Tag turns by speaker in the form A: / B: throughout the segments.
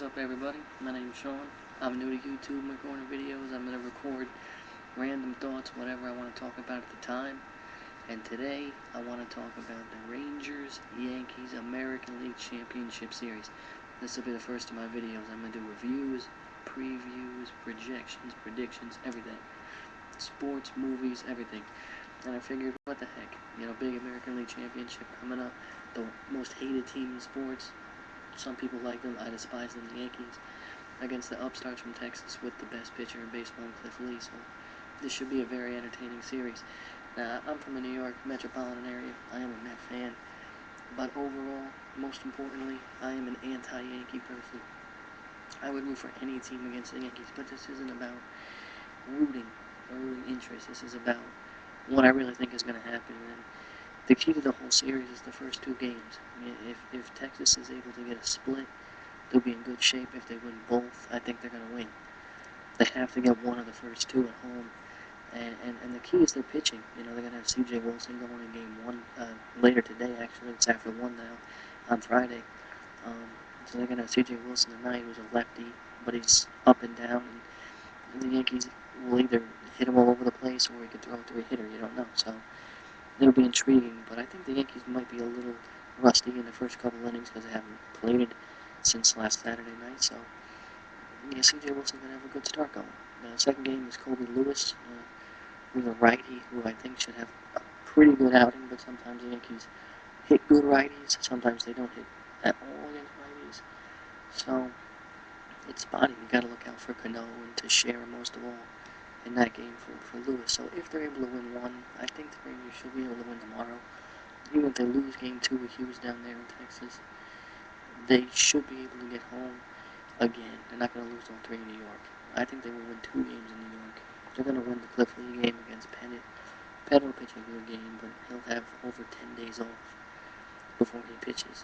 A: What's up, everybody? My name's Sean. I'm new to YouTube, recording videos. I'm going to record random thoughts, whatever I want to talk about at the time. And today, I want to talk about the Rangers-Yankees American League Championship Series. This will be the first of my videos. I'm going to do reviews, previews, projections, predictions, everything. Sports, movies, everything. And I figured, what the heck? Big American League Championship coming up. The most hated team in sports. Some people like them. I despise them, the Yankees, against the upstarts from Texas with the best pitcher in baseball, Cliff Lee. So this should be a very entertaining series. Now, I'm from the New York metropolitan area. I am a Met fan. But overall, most importantly, I am an anti-Yankee person. I would root for any team against the Yankees, but this isn't about rooting or rooting interest. This is about what I really think is going to happen. And the key to the whole series is the first two games. I mean, if Texas is able to get a split, they'll be in good shape. If they win both, I think they're going to win. They have to get one of the first two at home. And the key is their pitching. They're going to have C.J. Wilson going in game one later today, actually. It's after 1 now on Friday. So they're going to have C.J. Wilson tonight, who's a lefty, but he's up and down. And the Yankees will either hit him all over the place or he could throw it to a hitter. You don't know. So it'll be intriguing, but I think the Yankees might be a little rusty in the first couple innings because they haven't played it since last Saturday night. So, C.J. Wilson's going to have a good start going. The second game is Colby Lewis, who's a righty who I think should have a pretty good outing, but sometimes the Yankees hit good righties. Sometimes they don't hit at all against righties. So, it's spotty. You got to look out for Cano and Teixeira most of all in that game for Lewis. So if they're able to win one, I think the Rangers should be able to win tomorrow. Even if they lose game 2 with Hughes down there in Texas, they should be able to get home again. They're not going to lose all 3 in New York. I think they will win 2 games in New York. They're going to win the Cliff Lee game against Pettit. Pettit will pitch a good game, but he'll have over 10 days off before he pitches.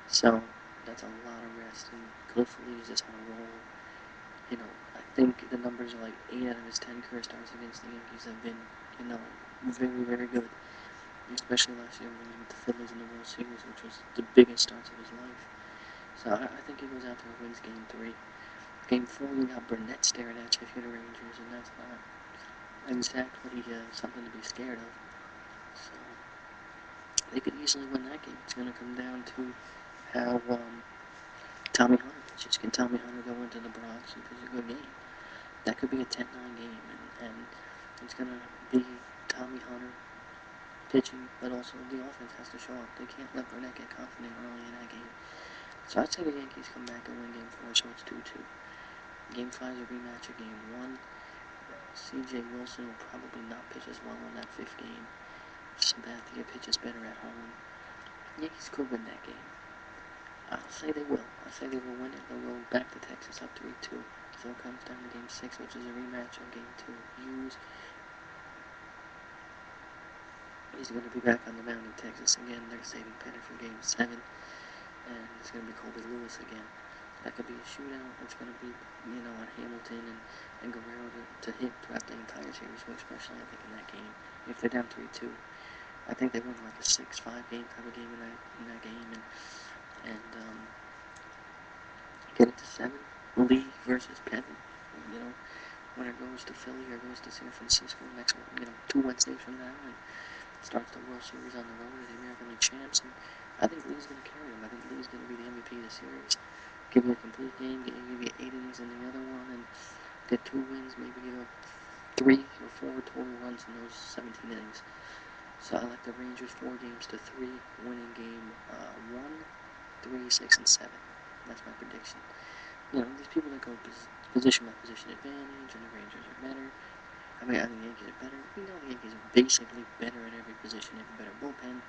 A: So that's a lot of rest, and Cliff Lee is just on a roll. I think the numbers are like 8 out of his 10 career starts against the Yankees have been, very, very good. Especially last year when he was with the Phillies in the World Series, which was the biggest starts of his life. So I think he goes out there and wins game 3. Game 4, you got Burnett staring at you if you're the Rangers, and that's not exactly something to be scared of. So they could easily win that game. It's going to come down to how Tommy Hunter pitches. Can Tommy Hunter go into the Bronx and pitch a good game? That could be a 10-9 game, and it's going to be Tommy Hunter pitching, but also the offense has to show up. They can't let Burnett get confident early in that game. So I'd say the Yankees come back and win game 4, so it's 2-2. Game 5 is a rematch of game 1. C.J. Wilson will probably not pitch as well in that 5th game. Sabathia pitches better at home. The Yankees could win that game. I'll say they will. I'll say they will win it. They'll go back to Texas up 3-2. So it comes down to game 6, which is a rematch of game 2. Hughes, he's going to be back on the mound in Texas again. They're saving Pettit for game 7. And it's going to be Colby Lewis again. That could be a shootout. It's going to be, on Hamilton and Guerrero to hit throughout the entire series, but especially, I think, in that game. If they're down 3-2, I think they win like a 6-5 game type of game in that game. And get it to 7. Lee versus Pettit. When it goes to Philly or goes to San Francisco next, 2 Wednesdays from now, and starts the World Series on the road as the American League champs. And I think Lee's going to carry them. I think Lee's going to be the MVP of the series. Give you a complete game, give you 8 innings in the other one, and get 2 wins, maybe give up 3 or 4 total runs in those 17 innings. So I like the Rangers 4 games to 3, winning game 1, 3, 6, and 7. That's my prediction. These people that go position by position advantage, and the Rangers are better. I think the Yankees are better. The Yankees are basically better at every position. They have a better bullpen.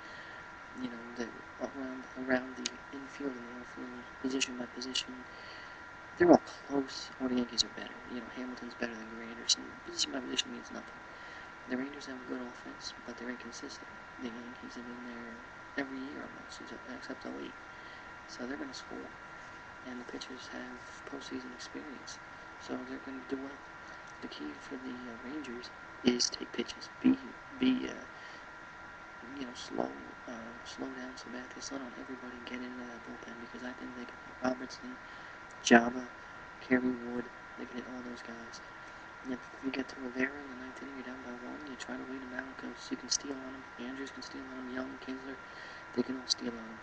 A: Around the infield and the outfield, position by position, they're all close, or the Yankees are better. Hamilton's better than Gray Anderson. Position by position means nothing. The Rangers have a good offense, but they're inconsistent. The Yankees have been there every year almost, except 08. So they're going to score. And the pitchers have postseason experience, so they're going to do well. The key for the Rangers is take pitches. Be slow down Sabathia, slow down everybody, get into that bullpen, because I think they can hit Robertson, Jabba, Kerry Wood, they can hit all those guys. If you get to Rivera in the 19th inning, you're down by 1, you try to wait him out because you can steal on him. Andrews can steal on him, Young, Kinsler, they can all steal on him.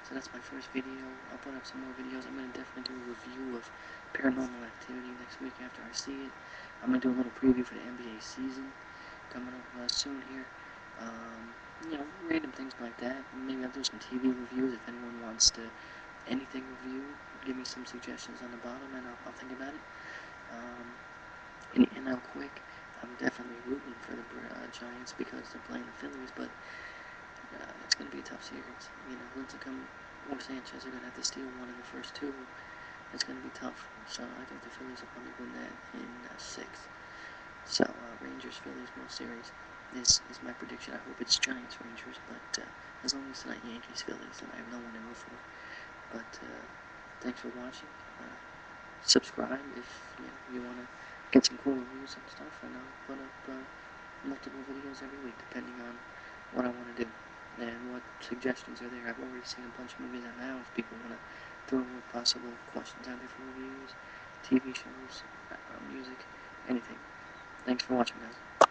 A: So that's my first video. I'll put up some more videos. I'm going to definitely do a review of Paranormal Activity next week after I see it. I'm going to do a little preview for the NBA season coming up soon here. You know, random things like that. Maybe I'll do some TV reviews if anyone wants to anything review. Give me some suggestions on the bottom and I'll think about it. And real quick, I'm definitely rooting for the Giants because they're playing the Phillies, but it's going to be a tough series. You know, Lincecum or Sanchez are going to have to steal one in the first 2. It's going to be tough. So I think the Phillies will probably win that in 6. So Rangers-Phillies World Series is my prediction. I hope it's Giants-Rangers, but as long as it's not Yankees-Phillies, then I have no one to root for. But thanks for watching. Subscribe if you want to get some cool reviews and stuff, and I'll put up multiple videos every week depending on what I want to do and what suggestions are there. I've already seen a bunch of movies out now. If people want to throw possible questions out there for reviews, TV shows, music, anything. Thanks for watching, guys.